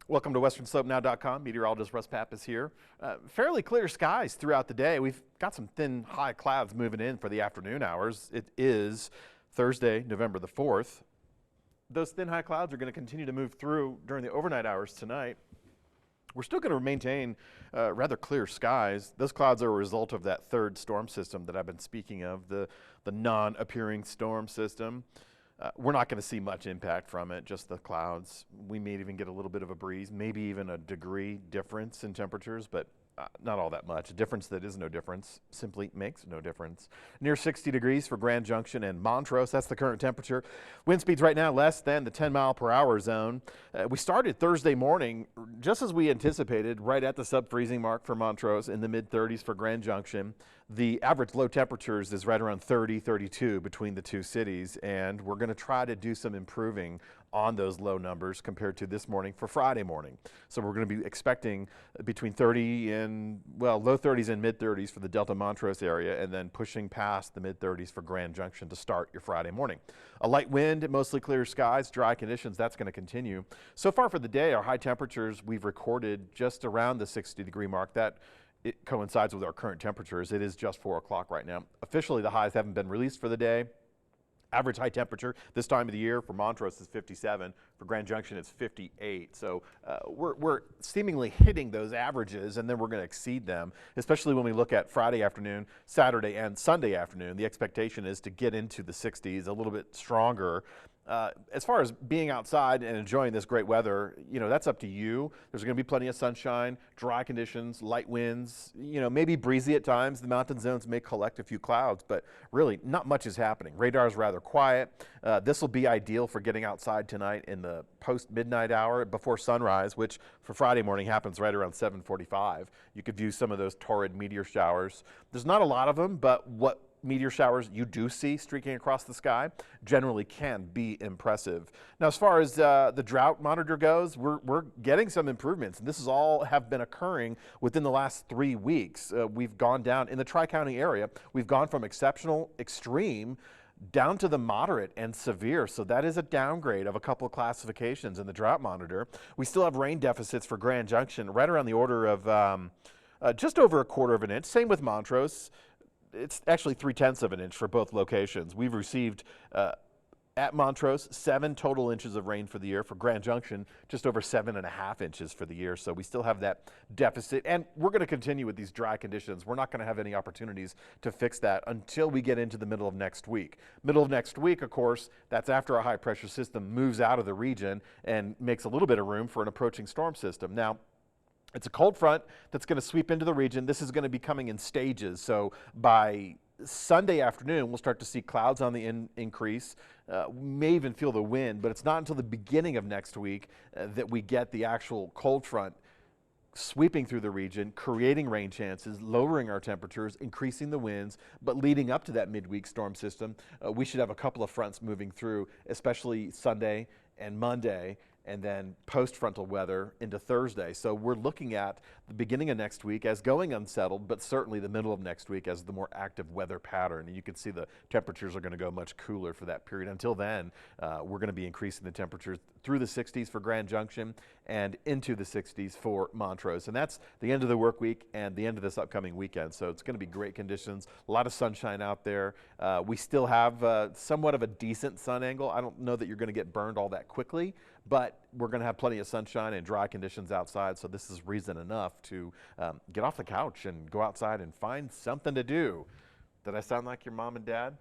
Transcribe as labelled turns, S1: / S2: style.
S1: Welcome to WesternSlopeNow.com. Meteorologist Russ Pappas here. Fairly clear skies throughout the day. We've got some thin, high clouds moving in for the afternoon hours. It is Thursday, November the 4th. Those thin, high clouds are going to continue to move through during the overnight hours tonight. We're still going to maintain rather clear skies. Those clouds are a result of that third storm system that I've been speaking of, the non-appearing storm system. We're not going to see much impact from it, just the clouds. We may even get a little bit of a breeze, maybe even a degree difference in temperatures, but not all that much. A difference that is no difference simply makes no difference. Near 60 degrees for Grand Junction and Montrose. That's the current temperature. Wind speeds right now less than the 10-mile-per-hour zone. We started Thursday morning, just as we anticipated, right at the sub-freezing mark for Montrose, in the mid-30s for Grand Junction. The average low temperatures is right around 30, 32 between the two cities, and we're going to try to do some improving on those low numbers compared to this morning for Friday morning. So we're going to be expecting between 30 and, well, low 30s and mid 30s for the Delta Montrose area, and then pushing past the mid 30s for Grand Junction to start your Friday morning. A light wind, mostly clear skies, dry conditions, that's going to continue. So far for the day, our high temperatures we've recorded just around the 60-degree mark. That it coincides with our current temperatures. It is just 4 o'clock right now. Officially, the highs haven't been released for the day. Average high temperature this time of the year for Montrose is 57. For Grand Junction, it's 58. So we're seemingly hitting those averages, and then we're going to exceed them, especially when we look at Friday afternoon, Saturday, and Sunday afternoon. The expectation is to get into the 60s, a little bit stronger. As far as being outside and enjoying this great weather, you know, that's up to you. There's going to be plenty of sunshine, dry conditions, light winds, you know, maybe breezy at times. The mountain zones may collect a few clouds, but really not much is happening. Radar is rather quiet. This will be ideal for getting outside tonight in the post-midnight hour before sunrise, which for Friday morning happens right around 7:45. You could view some of those torrid meteor showers. There's not a lot of them, but what meteor showers you do see streaking across the sky generally can be impressive. Now, as far as the drought monitor goes, we're getting some improvements, and this is all have been occurring within the last 3 weeks. We've gone down in the Tri-County area. We've gone from exceptional, extreme, down to the moderate and severe. So that is a downgrade of a couple of classifications in the drought monitor. We still have rain deficits for Grand Junction right around the order of just over 1/4 of an inch. Same with Montrose. It's actually 3/10 of an inch for both locations. We've received at Montrose 7 total inches of rain for the year. For Grand Junction, just over 7.5 inches for the year. So we still have that deficit, and we're going to continue with these dry conditions. We're not going to have any opportunities to fix that until we get into the middle of next week. Middle of next week, of course, that's after a high pressure system moves out of the region and makes a little bit of room for an approaching storm system. Now, it's a cold front that's going to sweep into the region. This is going to be coming in stages. So by Sunday afternoon, we'll start to see clouds on the increase. We may even feel the wind, but it's not until the beginning of next week that we get the actual cold front sweeping through the region, creating rain chances, lowering our temperatures, increasing the winds. But leading up to that midweek storm system, we should have a couple of fronts moving through, especially Sunday and Monday, and then post-frontal weather into Thursday. So we're looking at the beginning of next week as going unsettled, but certainly the middle of next week as the more active weather pattern. And you can see the temperatures are going to go much cooler for that period. Until then, we're going to be increasing the temperatures through the 60s for Grand Junction and into the 60s for Montrose. And that's the end of the work week and the end of this upcoming weekend. So it's going to be great conditions, a lot of sunshine out there. We still have somewhat of a decent sun angle. I don't know that you're going to get burned all that quickly, but we're going to have plenty of sunshine and dry conditions outside, so this is reason enough to get off the couch and go outside and find something to do. Did I sound like your mom and dad?